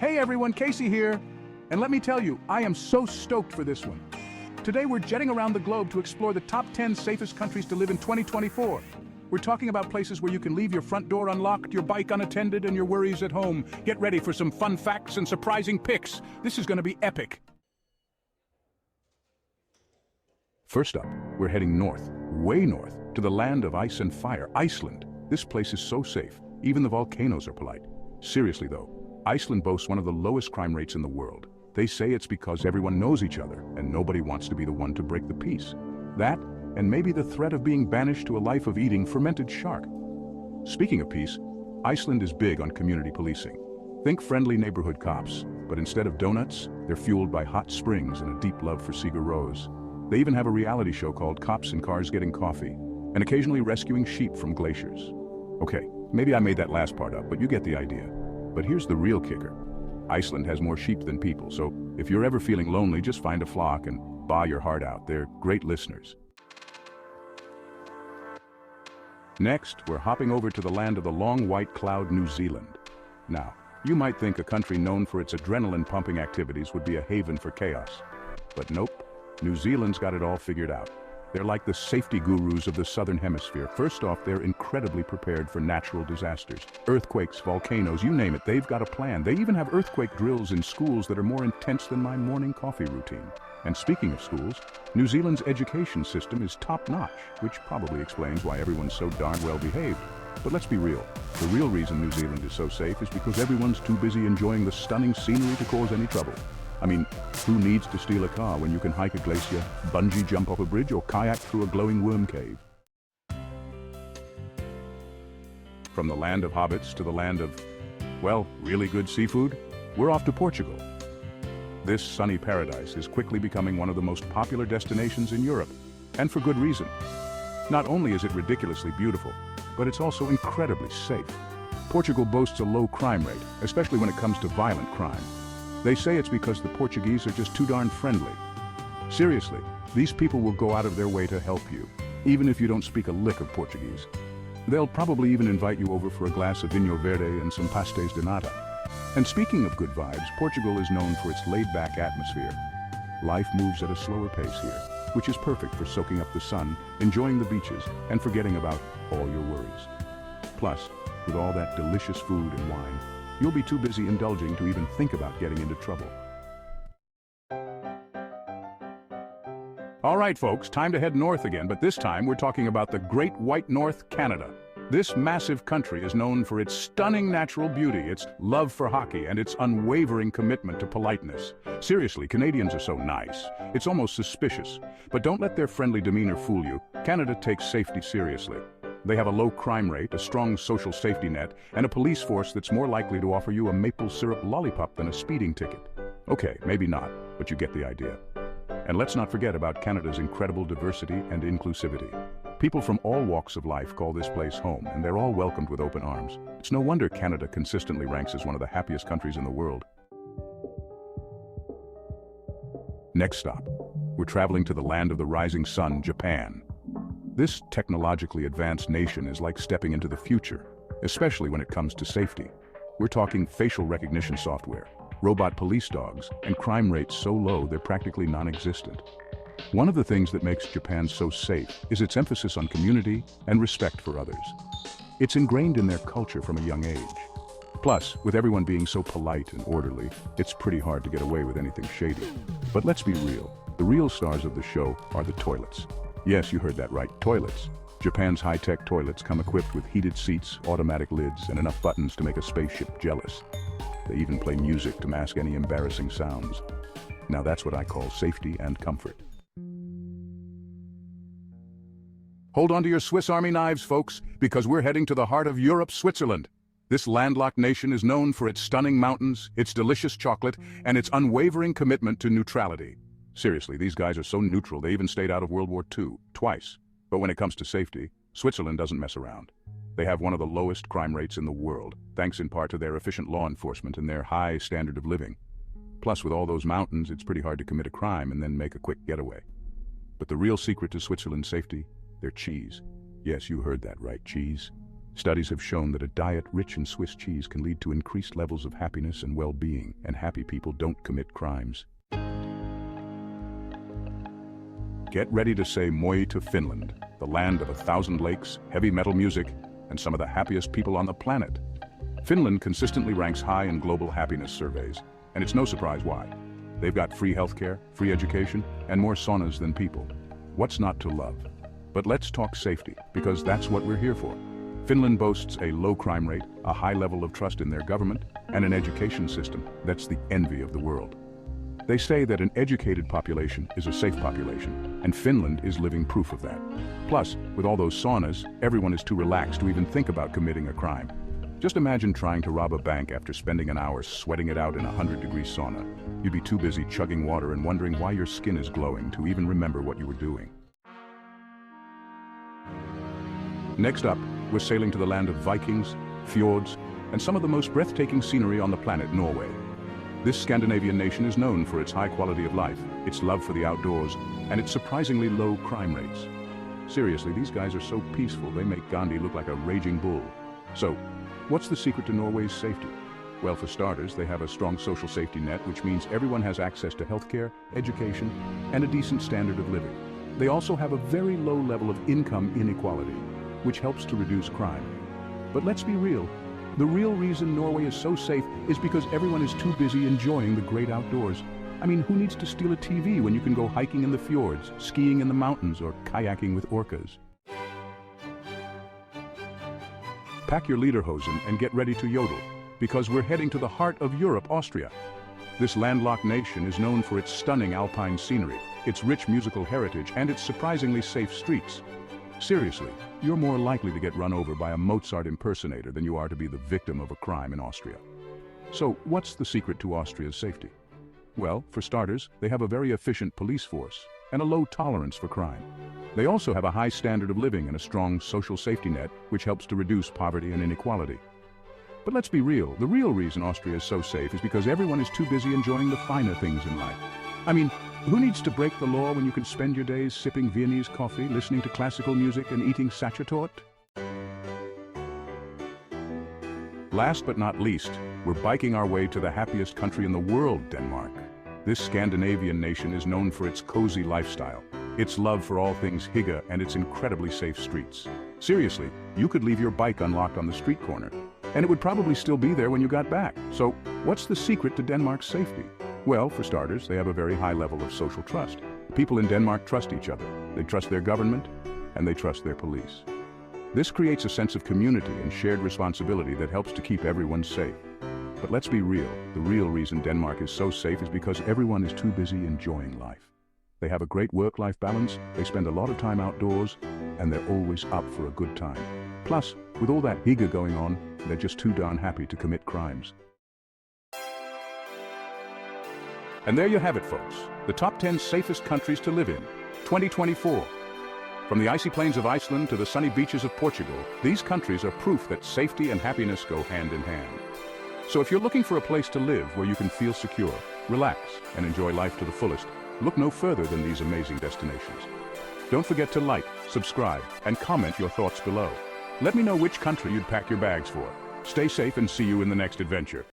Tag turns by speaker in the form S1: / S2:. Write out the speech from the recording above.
S1: Hey everyone, Casey here. And let me tell you, I am so stoked for this one. Today we're jetting around the globe to explore the top 10 safest countries to live in 2024. We're talking about places where you can leave your front door unlocked, your bike unattended, and your worries at home. Get ready for some fun facts and surprising picks. This is going to be epic. First up, we're heading north, way north, to the land of ice and fire, Iceland. This place is so safe, even the volcanoes are polite. Seriously though, Iceland boasts one of the lowest crime rates in the world. They say it's because everyone knows each other, and nobody wants to be the one to break the peace. That, and maybe the threat of being banished to a life of eating fermented shark. Speaking of peace, Iceland is big on community policing. Think friendly neighborhood cops, but instead of donuts, they're fueled by hot springs and a deep love for Sigur Rós. They even have a reality show called Cops in Cars Getting Coffee, and occasionally rescuing sheep from glaciers. Okay, maybe I made that last part up, but you get the idea. But here's the real kicker. Iceland has more sheep than people, so if you're ever feeling lonely, just find a flock and baw your heart out. They're great listeners. Next, we're hopping over to the land of the long white cloud, New Zealand. Now, you might think a country known for its adrenaline-pumping activities would be a haven for chaos. But nope, New Zealand's got it all figured out. They're like the safety gurus of the Southern Hemisphere. First off, they're incredibly prepared for natural disasters. Earthquakes, volcanoes, you name it, they've got a plan. They even have earthquake drills in schools that are more intense than my morning coffee routine. And speaking of schools, New Zealand's education system is top-notch, which probably explains why everyone's so darn well behaved. But let's be real. The real reason New Zealand is so safe is because everyone's too busy enjoying the stunning scenery to cause any trouble. I mean, who needs to steal a car when you can hike a glacier, bungee jump off a bridge, or kayak through a glowing worm cave? From the land of hobbits to the land of, well, really good seafood, we're off to Portugal. This sunny paradise is quickly becoming one of the most popular destinations in Europe, and for good reason. Not only is it ridiculously beautiful, but it's also incredibly safe. Portugal boasts a low crime rate, especially when it comes to violent crime. They say it's because the Portuguese are just too darn friendly. Seriously, these people will go out of their way to help you, even if you don't speak a lick of Portuguese. They'll probably even invite you over for a glass of vinho verde and some pastéis de nata. And speaking of good vibes, Portugal is known for its laid-back atmosphere. Life moves at a slower pace here, which is perfect for soaking up the sun, enjoying the beaches, and forgetting about all your worries. Plus, with all that delicious food and wine, you'll be too busy indulging to even think about getting into trouble. All right, folks, time to head north again, but this time we're talking about the Great White North, Canada. This massive country is known for its stunning natural beauty, its love for hockey, and its unwavering commitment to politeness. Seriously, Canadians are so nice. It's almost suspicious. But don't let their friendly demeanor fool you. Canada takes safety seriously. They have a low crime rate, a strong social safety net, and a police force that's more likely to offer you a maple syrup lollipop than a speeding ticket. Okay, maybe not, but you get the idea. And let's not forget about Canada's incredible diversity and inclusivity. People from all walks of life call this place home, and they're all welcomed with open arms. It's no wonder Canada consistently ranks as one of the happiest countries in the world. Next stop, we're traveling to the land of the rising sun, Japan. This technologically advanced nation is like stepping into the future, especially when it comes to safety. We're talking facial recognition software, robot police dogs, and crime rates so low they're practically non-existent. One of the things that makes Japan so safe is its emphasis on community and respect for others. It's ingrained in their culture from a young age. Plus, with everyone being so polite and orderly, it's pretty hard to get away with anything shady. But let's be real. The real stars of the show are the toilets. Yes, you heard that right, toilets. Japan's high-tech toilets come equipped with heated seats, automatic lids, and enough buttons to make a spaceship jealous. They even play music to mask any embarrassing sounds. Now that's what I call safety and comfort. Hold on to your Swiss Army knives, folks, because we're heading to the heart of Europe, Switzerland. This landlocked nation is known for its stunning mountains, its delicious chocolate, and its unwavering commitment to neutrality. Seriously, these guys are so neutral they even stayed out of World War II, twice. But when it comes to safety, Switzerland doesn't mess around. They have one of the lowest crime rates in the world, thanks in part to their efficient law enforcement and their high standard of living. Plus, with all those mountains, it's pretty hard to commit a crime and then make a quick getaway. But the real secret to Switzerland's safety? Their cheese. Yes, you heard that right, cheese. Studies have shown that a diet rich in Swiss cheese can lead to increased levels of happiness and well-being, and happy people don't commit crimes. Get ready to say moi to Finland, the land of 1,000 lakes, heavy metal music, and some of the happiest people on the planet. Finland consistently ranks high in global happiness surveys, and it's no surprise why. They've got free healthcare, free education, and more saunas than people. What's not to love? But let's talk safety, because that's what we're here for. Finland boasts a low crime rate, a high level of trust in their government, and an education system that's the envy of the world. They say that an educated population is a safe population, and Finland is living proof of that. Plus, with all those saunas, everyone is too relaxed to even think about committing a crime. Just imagine trying to rob a bank after spending an hour sweating it out in a 100-degree sauna. You'd be too busy chugging water and wondering why your skin is glowing to even remember what you were doing. Next up, we're sailing to the land of Vikings, fjords, and some of the most breathtaking scenery on the planet, Norway. This Scandinavian nation is known for its high quality of life, its love for the outdoors, and its surprisingly low crime rates. Seriously, these guys are so peaceful they make Gandhi look like a raging bull. So, what's the secret to Norway's safety? Well, for starters, they have a strong social safety net, which means everyone has access to healthcare, education, and a decent standard of living. They also have a very low level of income inequality, which helps to reduce crime. But let's be real. The real reason Norway is so safe is because everyone is too busy enjoying the great outdoors. I mean, who needs to steal a TV when you can go hiking in the fjords, skiing in the mountains, or kayaking with orcas? Pack your lederhosen and get ready to yodel, because we're heading to the heart of Europe, Austria. This landlocked nation is known for its stunning alpine scenery, its rich musical heritage, and its surprisingly safe streets. Seriously, you're more likely to get run over by a Mozart impersonator than you are to be the victim of a crime in Austria. So, what's the secret to Austria's safety? Well, for starters, they have a very efficient police force and a low tolerance for crime. They also have a high standard of living and a strong social safety net, which helps to reduce poverty and inequality. But let's be real, the real reason Austria is so safe is because everyone is too busy enjoying the finer things in life. I mean, who needs to break the law when you can spend your days sipping Viennese coffee, listening to classical music, and eating sachertorte? Last but not least, we're biking our way to the happiest country in the world, Denmark. This Scandinavian nation is known for its cozy lifestyle, its love for all things hygge, and its incredibly safe streets. Seriously, you could leave your bike unlocked on the street corner, and it would probably still be there when you got back. So, what's the secret to Denmark's safety? Well, for starters, they have a very high level of social trust. People in Denmark trust each other. They trust their government, and they trust their police. This creates a sense of community and shared responsibility that helps to keep everyone safe. But let's be real, the real reason Denmark is so safe is because everyone is too busy enjoying life. They have a great work-life balance, they spend a lot of time outdoors, and they're always up for a good time. Plus, with all that hygge going on, they're just too darn happy to commit crimes. And there you have it, folks. The top 10 safest countries to live in, 2024. From the icy plains of Iceland to the sunny beaches of Portugal, these countries are proof that safety and happiness go hand in hand. So if you're looking for a place to live where you can feel secure, relax, and enjoy life to the fullest, look no further than these amazing destinations. Don't forget to like, subscribe, and comment your thoughts below. Let me know which country you'd pack your bags for. Stay safe and see you in the next adventure.